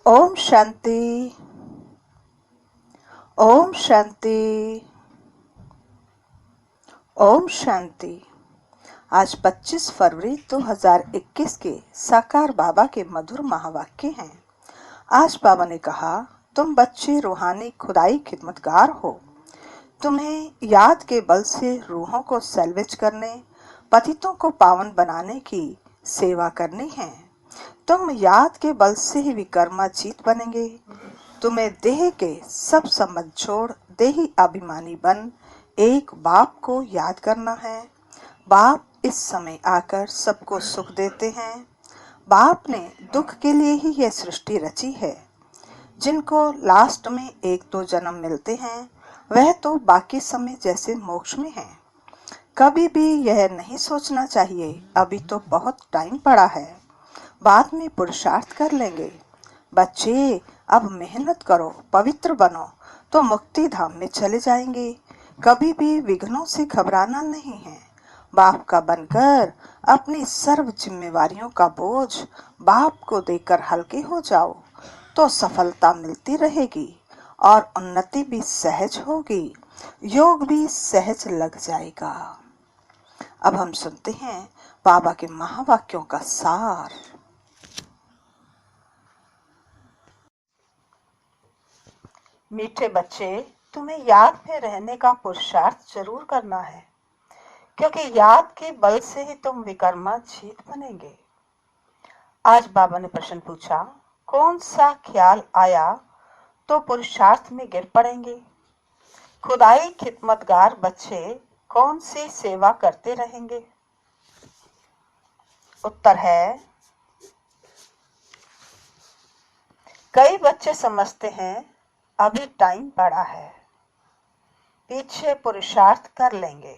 ओम शांति। ओम शांति। ओम शांति। आज 25 फरवरी 2021 के साकार बाबा के मधुर महावाक्य हैं। आज बाबा ने कहा, तुम बच्चे रूहानी खुदाई खिदमतगार हो। तुम्हें याद के बल से रूहों को सैल्वेज करने, पतितों को पावन बनाने की सेवा करनी है। तुम याद के बल से ही विकर्मा जीत बनेंगे। तुम्हें देह के सब संबंध छोड़ देही अभिमानी बन एक बाप को याद करना है। बाप इस समय आकर सबको सुख देते हैं। बाप ने दुख के लिए ही यह सृष्टि रची है। जिनको लास्ट में एक दो जन्म मिलते हैं वह तो बाकी समय जैसे मोक्ष में हैं। कभी भी यह नहीं सोचना चाहिए अभी तो बहुत टाइम पड़ा है, बाद में पुरुषार्थ कर लेंगे। बच्चे, अब मेहनत करो, पवित्र बनो तो मुक्ति धाम में चले जाएंगे। कभी भी विघ्नों से घबराना नहीं है। बाप का बनकर अपनी सर्व जिम्मेवारियों का बोझ बाप को देकर हल्के हो जाओ तो सफलता मिलती रहेगी और उन्नति भी सहज होगी, योग भी सहज लग जाएगा। अब हम सुनते हैं बाबा के महावाक्यों का सार। मीठे बच्चे, तुम्हें याद में रहने का पुरुषार्थ जरूर करना है, क्योंकि याद के बल से ही तुम विकर्मा जीत बनेंगे। आज बाबा ने प्रश्न पूछा, कौन सा ख्याल आया तो पुरुषार्थ में गिर पड़ेंगे। खुदाई खिदमतगार बच्चे कौन सी सेवा करते रहेंगे। उत्तर है, कई बच्चे समझते हैं अभी टाइम पड़ा है, पीछे पुरुषार्थ कर लेंगे,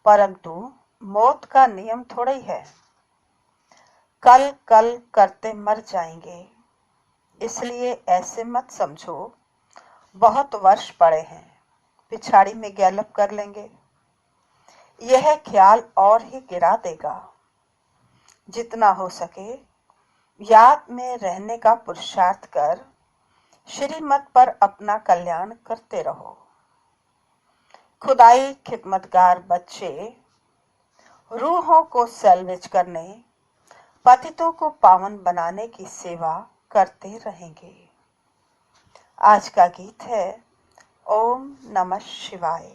परंतु मौत का नियम थोड़ा ही है। कल कल करते मर जाएंगे, इसलिए ऐसे मत समझो बहुत वर्ष पड़े हैं, पिछाड़ी में गैलप कर लेंगे। यह ख्याल और ही गिरा देगा। जितना हो सके याद में रहने का पुरुषार्थ कर श्रीमत पर अपना कल्याण करते रहो। खुदाई खिदमतगार बच्चे रूहों को सैल्वेज करने, पतितों को पावन बनाने की सेवा करते रहेंगे। आज का गीत है ओम नमः शिवाय।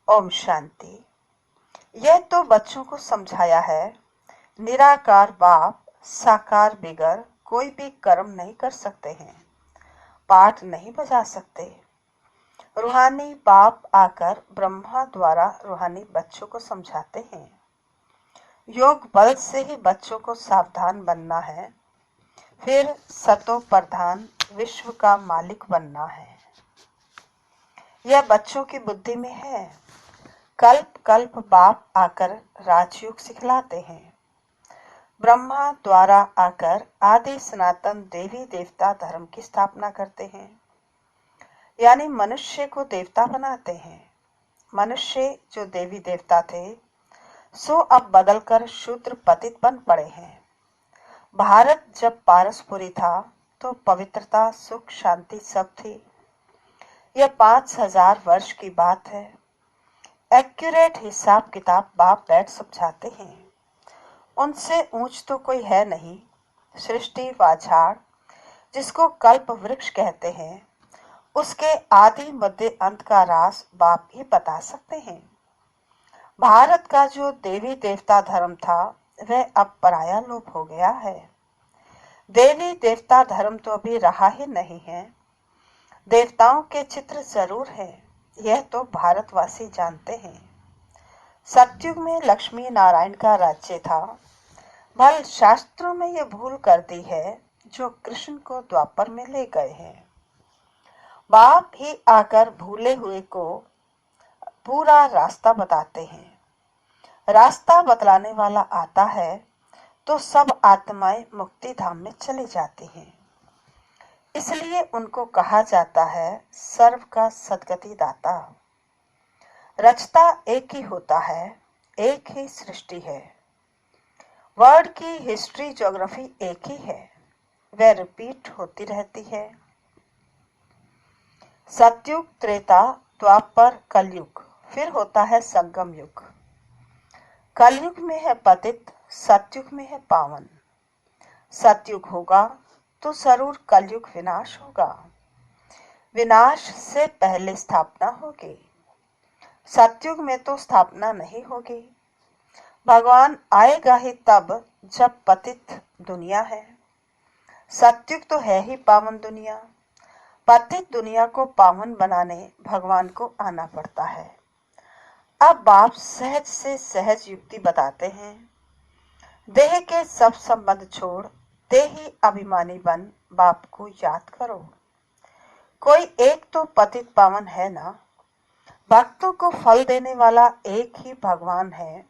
ओम शांति। यह तो बच्चों को समझाया है, निराकार बाप साकार बिगर कोई भी कर्म नहीं कर सकते हैं, पाठ नहीं बजा सकते। रूहानी बाप आकर ब्रह्मा द्वारा रूहानी बच्चों को समझाते हैं। योग बल से ही बच्चों को सावधान बनना है, फिर सतो प्रधान विश्व का मालिक बनना है। यह बच्चों की बुद्धि में है। कल्प कल्प बाप आकर राजयोग सिखलाते हैं। ब्रह्मा द्वारा आकर आदि सनातन देवी देवता धर्म की स्थापना करते हैं, यानी मनुष्य को देवता बनाते हैं। मनुष्य जो देवी देवता थे सो अब बदलकर शूद्र पतित बन पड़े हैं। भारत जब पारसपुरी था तो पवित्रता सुख शांति सब थी। यह 5000 वर्ष की बात है। एक्यूरेट हिसाब किताब बाप बैठ समझाते हैं। उनसे ऊंच तो कोई है नहीं। सृष्टि व झाड़ जिसको कल्प वृक्ष कहते हैं, उसके आदि मध्य अंत का राज बाप ही बता सकते हैं। भारत का जो देवी देवता धर्म था वह अब पराया लोप हो गया है। देवी देवता धर्म तो अभी रहा ही नहीं है। देवताओं के चित्र जरूर है, यह तो भारतवासी जानते हैं। सतयुग में लक्ष्मी नारायण का राज्य था। भल शास्त्रों में यह भूल कर दी है जो कृष्ण को द्वापर में ले गए हैं। बाप ही आकर भूले हुए को पूरा रास्ता बताते हैं। रास्ता बतलाने वाला आता है तो सब आत्माएं मुक्ति धाम में चली जाती हैं। इसलिए उनको कहा जाता है सर्व का सदगति दाता। रचता एक ही होता है, एक ही सृष्टि है। वर्ल्ड की हिस्ट्री ज्योग्राफी एक ही है। वह रिपीट होती रहती है। सतयुग, त्रेता, द्वापर, कलयुग, फिर होता है संगम युग। कलयुग में है पतित, सतयुग में है पावन। सतयुग होगा तो जरूर कलयुग विनाश होगा। विनाश से पहले स्थापना होगी। सतयुग में तो स्थापना नहीं होगी। भगवान आएगा ही तब जब पतित दुनिया है। सतयुग तो है ही पावन दुनिया। पतित दुनिया को पावन बनाने भगवान को आना पड़ता है। अब बाप सहज से सहज युक्ति बताते हैं। देह के सब संबंध छोड़ देही अभिमानी बन बाप को याद करो। कोई एक तो पतित पावन है ना। भक्तों को फल देने वाला एक ही भगवान है।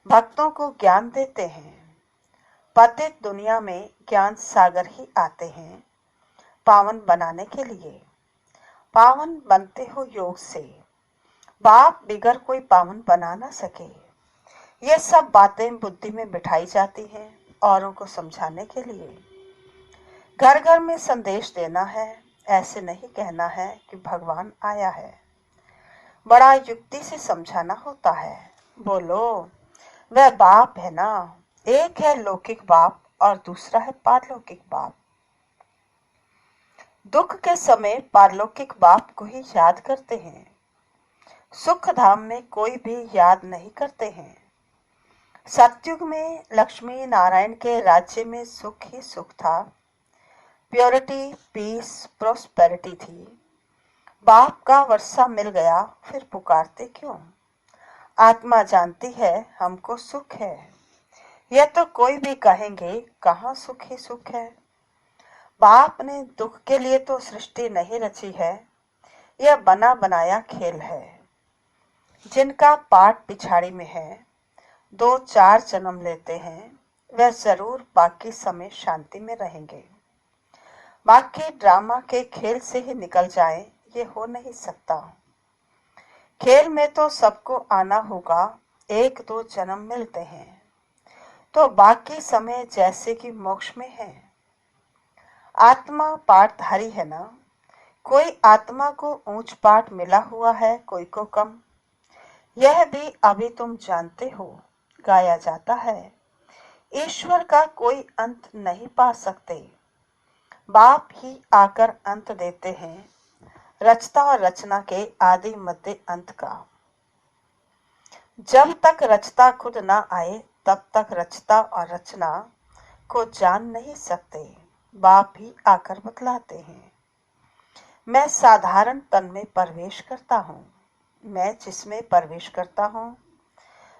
भक्तों को ज्ञान देते हैं। पतित दुनिया में ज्ञान सागर ही आते हैं पावन बनाने के लिए। पावन बनते हो योग से। बाप बिगर कोई पावन बना ना सके। ये सब बातें बुद्धि में बिठाई जाती हैं औरों को समझाने के लिए। घर घर में संदेश देना है। ऐसे नहीं कहना है कि भगवान आया है। बड़ा युक्ति से समझाना होता है। बोलो, वह बाप है ना। एक है लौकिक बाप और दूसरा है पारलौकिक बाप। दुख के समय पारलौकिक बाप को ही याद करते हैं। सुख धाम में कोई भी याद नहीं करते हैं। सतयुग में लक्ष्मी नारायण के राज्य में सुख ही सुख था। प्योरिटी, पीस, प्रोस्पेरिटी थी। बाप का वर्षा मिल गया, फिर पुकारते क्यों। आत्मा जानती है हमको सुख है। यह तो कोई भी कहेंगे कहाँ सुख ही सुख है। बाप ने दुख के लिए तो सृष्टि नहीं रची है। यह बना बनाया खेल है। जिनका पाठ पिछाड़ी में है, 2-4 जन्म लेते हैं, वह जरूर बाकी समय शांति में रहेंगे। बाकी ड्रामा के खेल से ही निकल जाए, ये हो नहीं सकता। खेल में तो सबको आना होगा। 1-2 जन्म मिलते हैं तो बाकी समय जैसे कि मोक्ष में है। आत्मा पाठधारी है ना। कोई आत्मा को ऊंच पाठ मिला हुआ है, कोई को कम। यह भी अभी तुम जानते हो। गाया जाता है, ईश्वर का कोई अंत नहीं पा सकते। बाप ही आकर अंत देते हैं। रचता और रचना के आदि मध्य अंत का। जब तक रचता खुद ना आए तब तक रचता और रचना को जान नहीं सकते। बाप ही आकर बतलाते हैं। मैं साधारण तन में प्रवेश करता हूँ। मैं जिसमें प्रवेश करता हूँ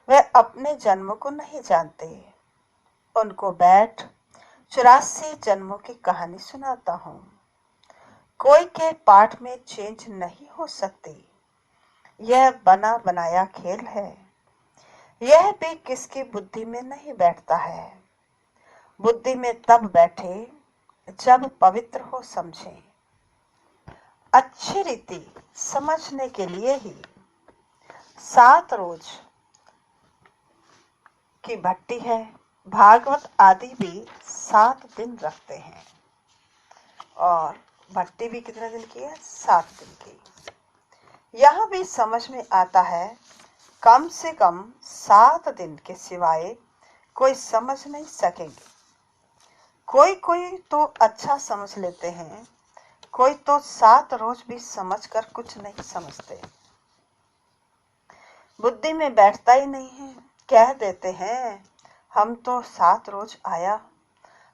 वह अपने जन्मों को नहीं जानते। उनको बैठ 84 जन्मों की कहानी सुनाता हूँ। कोई के पाठ में चेंज नहीं हो सकती। यह बना बनाया खेल है। यह भी किसकी बुद्धि में नहीं बैठता है। बुद्धि में तब बैठे जब पवित्र हो समझे। अच्छी रीति समझने के लिए ही 7 रोज की भट्टी है। भागवत आदि भी 7 दिन रखते हैं। और भट्टी भी कितने दिन की है? 7 दिन की। यह भी समझ में आता है कम से कम 7 दिन के सिवाय कोई समझ नहीं सकेंगे। कोई कोई तो अच्छा समझ लेते हैं, कोई तो 7 रोज भी समझकर कुछ नहीं समझते। बुद्धि में बैठता ही नहीं है। कह देते हैं हम तो 7 रोज आया।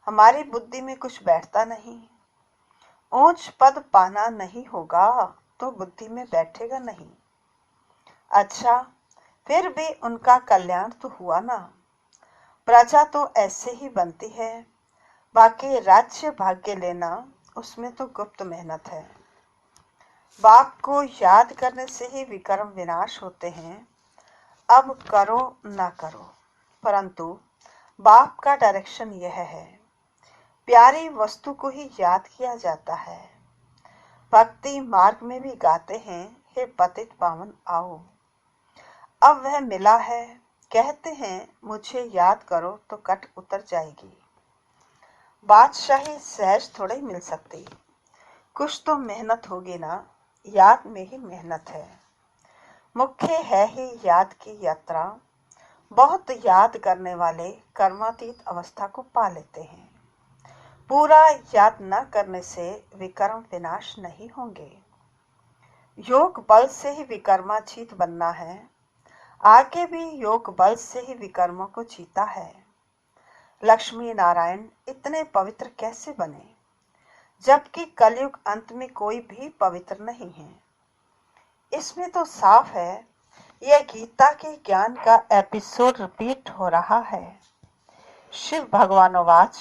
हमारी बुद्धि में कुछ बैठता नहीं। ऊंच पद पाना नहीं होगा तो बुद्धि में बैठेगा नहीं। अच्छा, फिर भी उनका कल्याण तो हुआ ना। प्रजा तो ऐसे ही बनती है। बाकी राज्य भाग्य लेना उसमें तो गुप्त मेहनत है। बाप को याद करने से ही विकर्म विनाश होते हैं। अब करो ना करो, परंतु बाप का डायरेक्शन यह है। प्यारी वस्तु को ही याद किया जाता है। भक्ति मार्ग में भी गाते हैं, हे पतित पावन आओ। अब वह मिला है। कहते हैं मुझे याद करो तो कट उतर जाएगी। बादशाही सहज थोड़े मिल सकती, कुछ तो मेहनत होगी ना। याद में ही मेहनत है, मुख्य है ही याद की यात्रा। बहुत याद करने वाले कर्मातीत अवस्था को पा लेते हैं। पूरा याद न करने से विकर्म विनाश नहीं होंगे। योग बल से ही विकर्माजीत बनना है। आगे भी योग बल से ही विकर्मों को जीता है। लक्ष्मी नारायण इतने पवित्र कैसे बने, जबकि कलयुग अंत में कोई भी पवित्र नहीं है। इसमें तो साफ है, यह गीता के ज्ञान का एपिसोड रिपीट हो रहा है। शिव भगवानोवाच,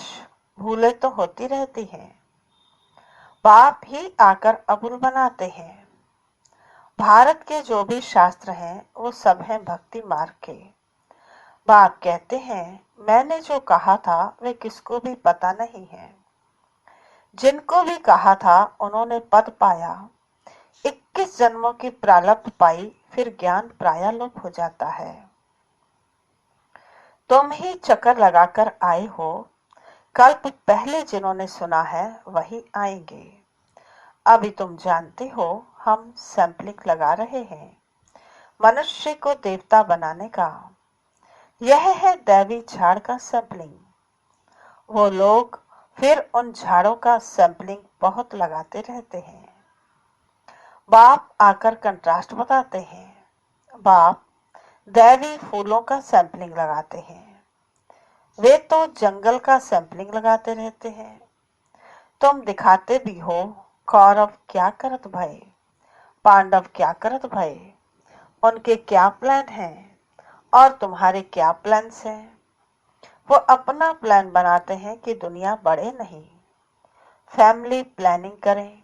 भूले तो होती रहती हैं, पाप ही आकर अबुल बनाते हैं। भारत के जो भी शास्त्र हैं वो सब हैं भक्ति मार्ग के। बाप कहते हैं, मैंने जो कहा था वे किसको भी पता नहीं है। जिनको भी कहा था उन्होंने पद पाया। 21 जन्मों की प्रारब्ध पाई, फिर ज्ञान प्रायः हो जाता है। तुम ही चक्कर लगाकर आए हो, कल्प पहले जिन्होंने सुना है वही आएंगे। अभी तुम जानते हो हम सैंपलिंग लगा रहे हैं मनुष्य को देवता बनाने का। यह है दैवी झाड़ का सैंपलिंग। वो लोग फिर उन झाड़ों का सैंपलिंग बहुत लगाते रहते हैं। बाप आकर कंट्रास्ट बताते हैं। बाप दैवी फूलों का सैंपलिंग लगाते हैं, वे तो जंगल का सैंपलिंग लगाते रहते हैं। तुम दिखाते भी हो कौरव क्या करत भय, पांडव क्या करत भय, उनके क्या प्लान हैं और तुम्हारे क्या प्लान्स हैं। वो अपना प्लान बनाते हैं कि दुनिया बढ़े नहीं, फैमिली प्लानिंग करें,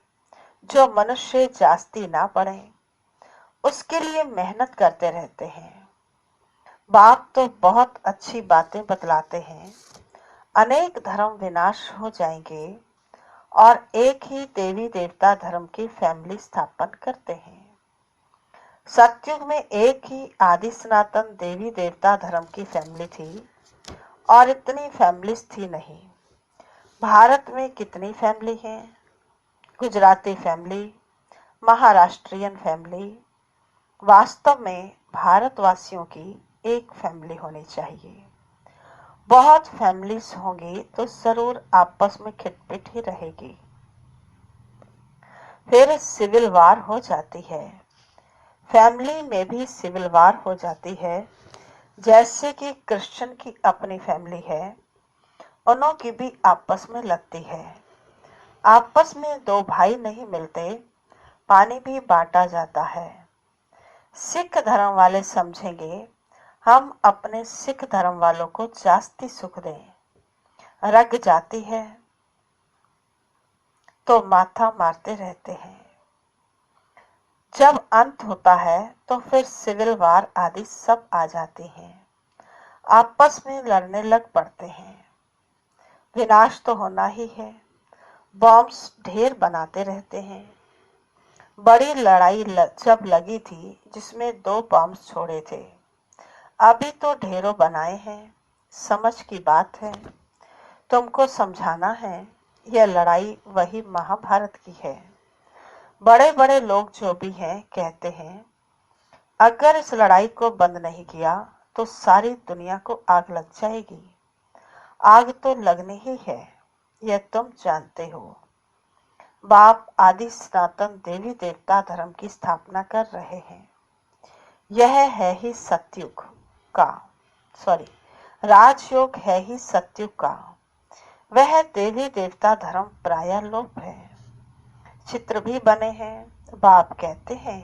जो मनुष्य जास्ती ना बढ़े, उसके लिए मेहनत करते रहते हैं। बाप तो बहुत अच्छी बातें बतलाते हैं। अनेक धर्म विनाश हो जाएंगे और एक ही देवी देवता धर्म की फैमिली स्थापन करते हैं। सतयुग में एक ही आदि सनातन देवी देवता धर्म की फैमिली थी और इतनी फैमिलीज थी नहीं। भारत में कितनी फैमिली है? Gujarati family, Maharashtrian family. वास्तव में भारतवासियों की एक फैमिली होनी चाहिए। बहुत फैमिलीज होंगी तो जरूर आपस में खिटपिट ही रहेगी, फिर सिविल वार हो जाती है। फैमिली में भी सिविल वार हो जाती है। जैसे कि क्रिश्चियन की अपनी फैमिली है, उनों की भी आपस में लगती है। आपस में दो भाई नहीं मिलते, पानी भी बांटा जाता है। सिख धर्म वाले समझेंगे हम अपने सिख धर्म वालों को जास्ती सुख दें, रग जाती है तो माथा मारते रहते हैं। जब अंत होता है तो फिर सिविल वार आदि सब आ जाते हैं, आपस में लड़ने लग पड़ते हैं। विनाश तो होना ही है। बॉम्ब्स ढेर बनाते रहते हैं। बड़ी लड़ाई जब लगी थी जिसमें 2 बॉम्ब्स छोड़े थे, अभी तो ढेरों बनाए हैं। समझ की बात है, तुमको समझाना है। यह लड़ाई वही महाभारत की है। बड़े बड़े लोग जो भी हैं कहते हैं अगर इस लड़ाई को बंद नहीं किया तो सारी दुनिया को आग लग जाएगी। आग तो लगनी ही है, यह तुम जानते हो। बाप आदि सनातन देवी देवता धर्म की स्थापना कर रहे हैं। यह है ही सतयुग का, राजयोग है ही सतयुग का। वह देवी देवता धर्म प्रायः लोप है। चित्र भी बने हैं। बाप कहते हैं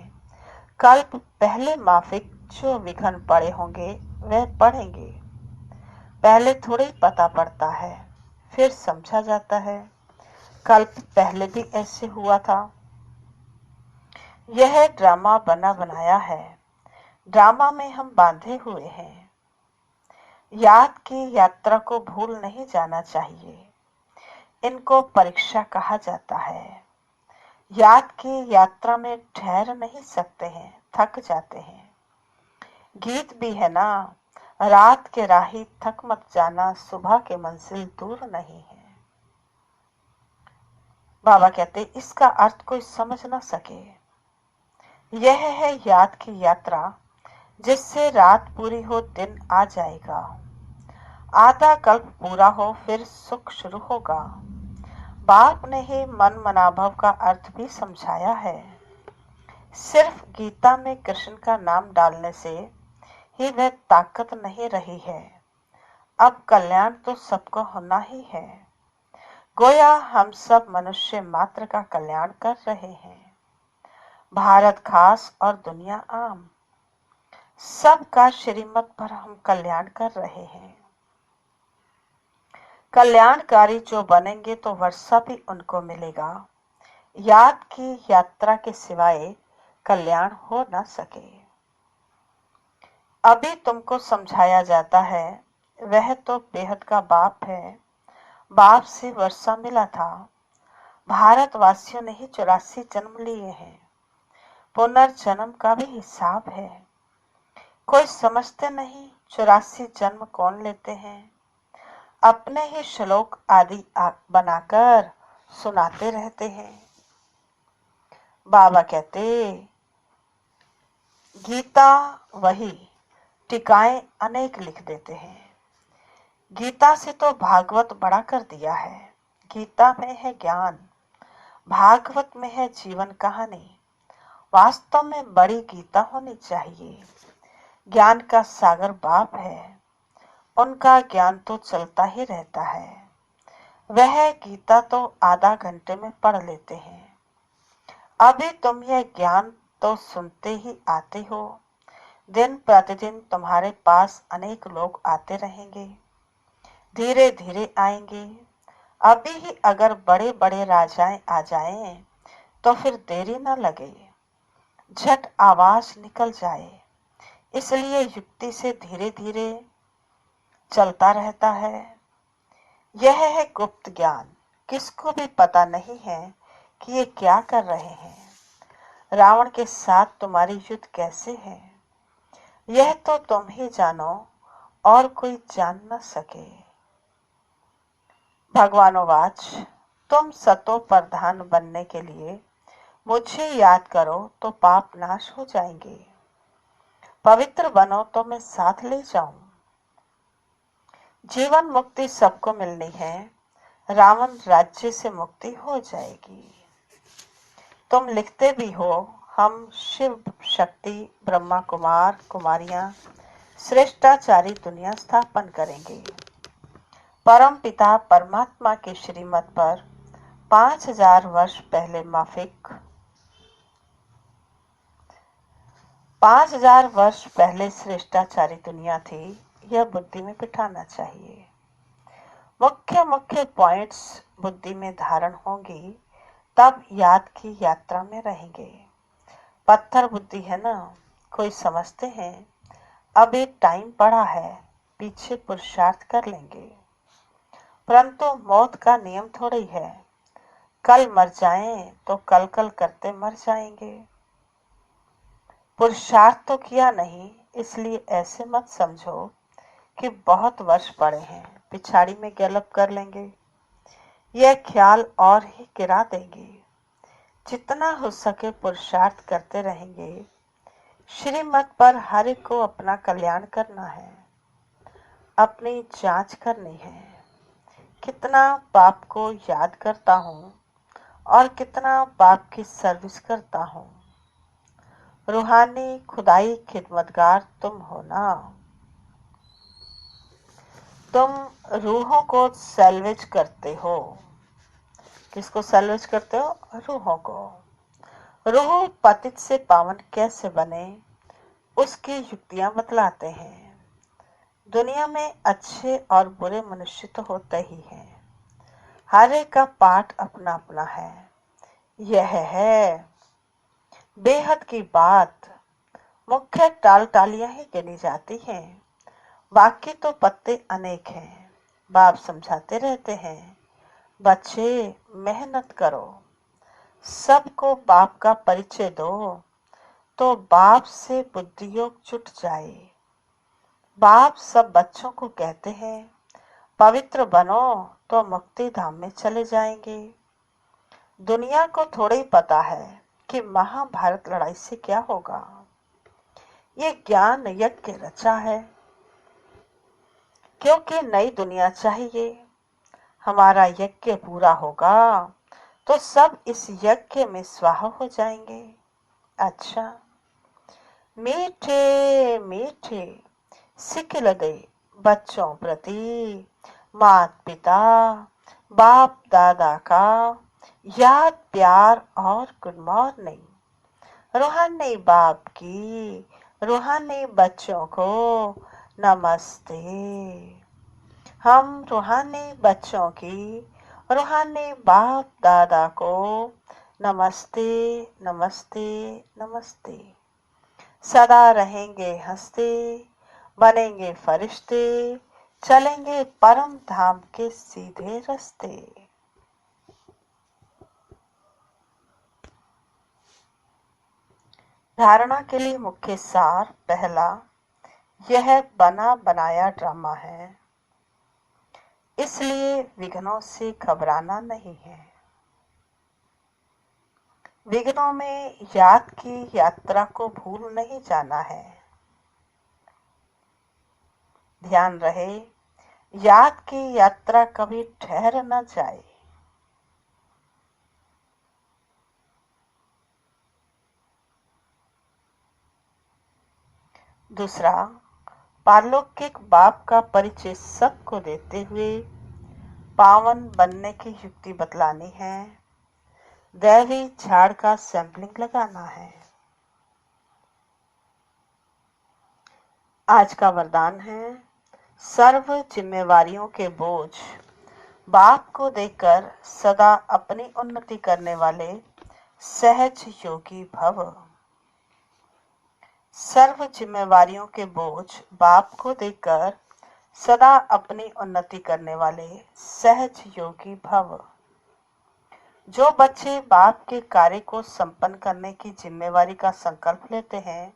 कल्प पहले माफिक जो विघ्न पड़े होंगे वह पढ़ेंगे। पहले थोड़ी पता पड़ता है, फिर समझा जाता है। कल्प पहले भी ऐसे हुआ था। यह ड्रामा बना बनाया है, ड्रामा में हम बांधे हुए हैं। याद की यात्रा को भूल नहीं जाना चाहिए। इनको परीक्षा कहा जाता है। याद की यात्रा में ठहर नहीं सकते हैं, थक जाते हैं। गीत भी है ना, रात के राही थक मत जाना, सुबह के मंजिल दूर नहीं है। बाबा कहते इसका अर्थ कोई समझ ना सके। यह है याद की यात्रा, जिससे रात पूरी हो दिन आ जाएगा, आधा कल्प पूरा हो फिर सुख शुरू होगा। बाप ने ही मन मनाभव का अर्थ भी समझाया है। सिर्फ गीता में कृष्ण का नाम डालने से ही वह ताकत नहीं रही है। अब कल्याण तो सबको होना ही है। गोया हम सब मनुष्य मात्र का कल्याण कर रहे हैं। भारत खास और दुनिया आम, सबका श्रीमत पर हम कल्याण कर रहे हैं। कल्याणकारी जो बनेंगे तो वर्षा भी उनको मिलेगा। याद की यात्रा के सिवाय कल्याण हो न सके। अभी तुमको समझाया जाता है, वह तो बेहद का बाप है। बाप से वर्षा मिला था। भारतवासियों ने ही 84 जन्म लिए हैं। पुनर्जन्म का भी हिसाब है। कोई समझते नहीं 84 जन्म कौन लेते हैं। अपने ही श्लोक आदि बनाकर सुनाते रहते हैं। बाबा कहते गीता वही, टीकाएं अनेक लिख देते हैं। गीता से तो भागवत बड़ा कर दिया है। गीता में है ज्ञान, भागवत में है जीवन कहानी। वास्तव में बड़ी गीता होनी चाहिए। ज्ञान का सागर बाप है, उनका ज्ञान तो चलता ही रहता है। वह गीता तो आधा घंटे में पढ़ लेते हैं। अभी तुम यह ज्ञान तो सुनते ही आते हो। दिन प्रतिदिन तुम्हारे पास अनेक लोग आते रहेंगे, धीरे धीरे आएंगे। अभी ही अगर बड़े बड़े राजाएं आ जाएं तो फिर देरी न लगे, झट आवाज निकल जाए। इसलिए युक्ति से धीरे धीरे चलता रहता है। यह है गुप्त ज्ञान, किसको भी पता नहीं है कि ये क्या कर रहे हैं। रावण के साथ तुम्हारी युद्ध कैसे है, यह तो तुम ही जानो और कोई जान न सके। भगवानोवाच, तुम सतो प्रधान बनने के लिए मुझे याद करो तो पाप नाश हो जाएंगे। पवित्र बनो तो मैं साथ ले जाऊं। जीवन मुक्ति सबको मिलनी है, रावण राज्य से मुक्ति हो जाएगी। तुम लिखते भी हो, हम शिव शक्ति ब्रह्मा कुमार कुमारियां श्रेष्ठाचारी दुनिया स्थापन करेंगे। परम पिता परमात्मा के श्रीमत पर 5000 वर्ष पहले माफिक 5000 वर्ष पहले श्रेष्ठाचारी दुनिया थी। यह बुद्धि में बिठाना चाहिए। मुख्य मुख्य पॉइंट्स बुद्धि में धारण होंगी, तब याद की यात्रा में रहेंगे। पत्थर बुद्धि है ना, कोई समझते हैं अभी टाइम पड़ा है, पीछे पुरुषार्थ कर लेंगे। परंतु मौत का नियम थोड़ी है, कल मर जाएं तो कल कल करते मर जाएंगे। पुरुषार्थ तो किया नहीं, इसलिए ऐसे मत समझो कि बहुत वर्ष पड़े हैं, पिछाड़ी में गैलप कर लेंगे। यह ख्याल और ही गिरा देंगे। जितना हो सके पुरुषार्थ करते रहेंगे। श्रीमत पर हर एक को अपना कल्याण करना है, अपनी जांच करनी है। कितना बाप को याद करता हूँ और कितना बाप की सर्विस करता हूँ। रूहानी खुदाई खिदमतगार तुम हो ना। तुम रूहों को सैल्वेज करते हो। किसको सैल्वेज करते हो? रूहों को। रूह पतित से पावन कैसे बने, उसकी युक्तियां बतलाते हैं। दुनिया में अच्छे और बुरे मनुष्य तो होते ही हैं। हर एक का पाठ अपना अपना है। यह है बेहद की बात। मुख्य टाल टालियां ही गिनी जाती हैं, बाकी तो पत्ते अनेक हैं। बाप समझाते रहते हैं, बच्चे मेहनत करो, सबको बाप का परिचय दो, तो बाप से बुद्धि योग जुट जाए। बाप सब बच्चों को कहते हैं, पवित्र बनो तो मुक्ति धाम में चले जाएंगे। दुनिया को थोड़ा ही पता है कि महाभारत लड़ाई से क्या होगा। ये ज्ञान यज्ञ रचा है क्योंकि नई दुनिया चाहिए। हमारा यज्ञ पूरा होगा तो सब इस यज्ञ में स्वाहा हो जाएंगे। अच्छा, मीठे मीठे सिकल दे बच्चों प्रति माता पिता बाप दादा का याद प्यार और गुड मॉर्निंग। रूहानी बाप की रूहानी बच्चों को नमस्ते। हम रूहानी बच्चों की रूहानी बाप दादा को नमस्ते नमस्ते नमस्ते। सदा रहेंगे हंसते, बनेंगे फरिश्ते, चलेंगे परम धाम के सीधे रास्ते। धारणा के लिए मुख्य सार। पहला, यह बना बनाया ड्रामा है, इसलिए विघ्नों से घबराना नहीं है। विघ्नों में याद की यात्रा को भूल नहीं जाना है। ध्यान रहे, याद की यात्रा कभी ठहर न जाए। दूसरा, पारलौकिक बाप का परिचय सबको देते हुए पावन बनने की युक्ति बतलानी है। दैवी झाड़ का सैंपलिंग लगाना है। आज का वरदान है, सर्व जिम्मेवारियों के बोझ बाप को देकर सदा अपनी उन्नति करने वाले सहज योगी भव। सर्व जिम्मेवारियों के बोझ बाप को देकर सदा अपनी उन्नति करने वाले सहज योगी भव। जो बच्चे बाप के कार्य को संपन्न करने की जिम्मेवारी का संकल्प लेते हैं,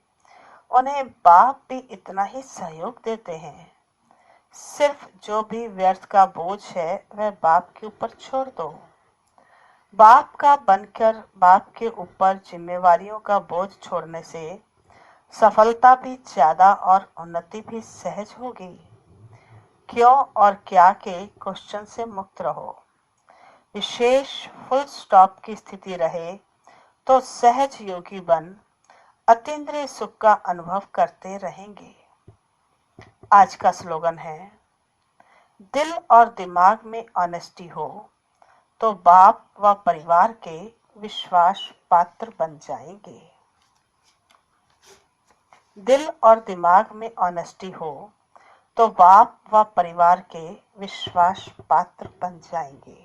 उन्हें बाप भी इतना ही सहयोग देते हैं। सिर्फ जो भी व्यर्थ का बोझ है वह बाप के ऊपर छोड़ दो। बाप का बनकर बाप के ऊपर जिम्मेवारियों का बोझ छोड़ने से सफलता भी ज्यादा और उन्नति भी सहज होगी। क्यों और क्या के क्वेश्चन से मुक्त रहो। विशेष फुल स्टॉप की स्थिति रहे तो सहज योगी बन अतीन्द्रिय सुख का अनुभव करते रहेंगे। आज का स्लोगन है, दिल और दिमाग में ऑनेस्टी हो तो बाप व परिवार के विश्वास पात्र बन जाएंगे। दिल और दिमाग में ऑनेस्टी हो तो बाप व परिवार के विश्वास पात्र बन जाएंगे।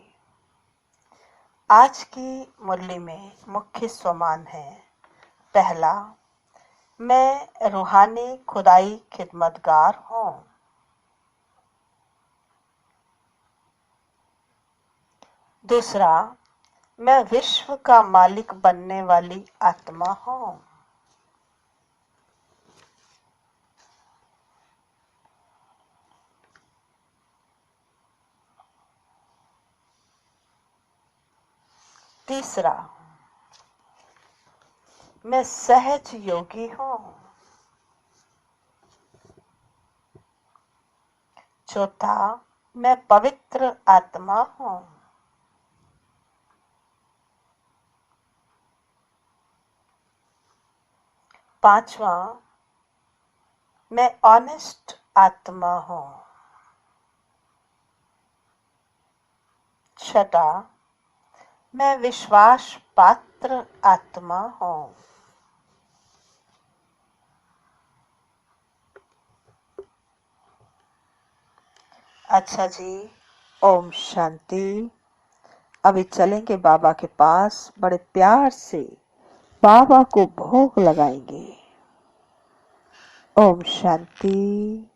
आज की मुरली में मुख्य स्वमान है। पहला, मैं रूहानी खुदाई खिदमतगार हूँ। दूसरा, मैं विश्व का मालिक बनने वाली आत्मा हूँ। तीसरा, मैं सहज योगी हूँ। चौथा, मैं पवित्र आत्मा हूँ। पांचवा, मैं ऑनेस्ट आत्मा हूँ। छठा, मैं विश्वास पात्र आत्मा हूँ। अच्छा जी, ओम शांति। अभी चलेंगे बाबा के पास, बड़े प्यार से बाबा को भोग लगाएंगे। ओम शांति।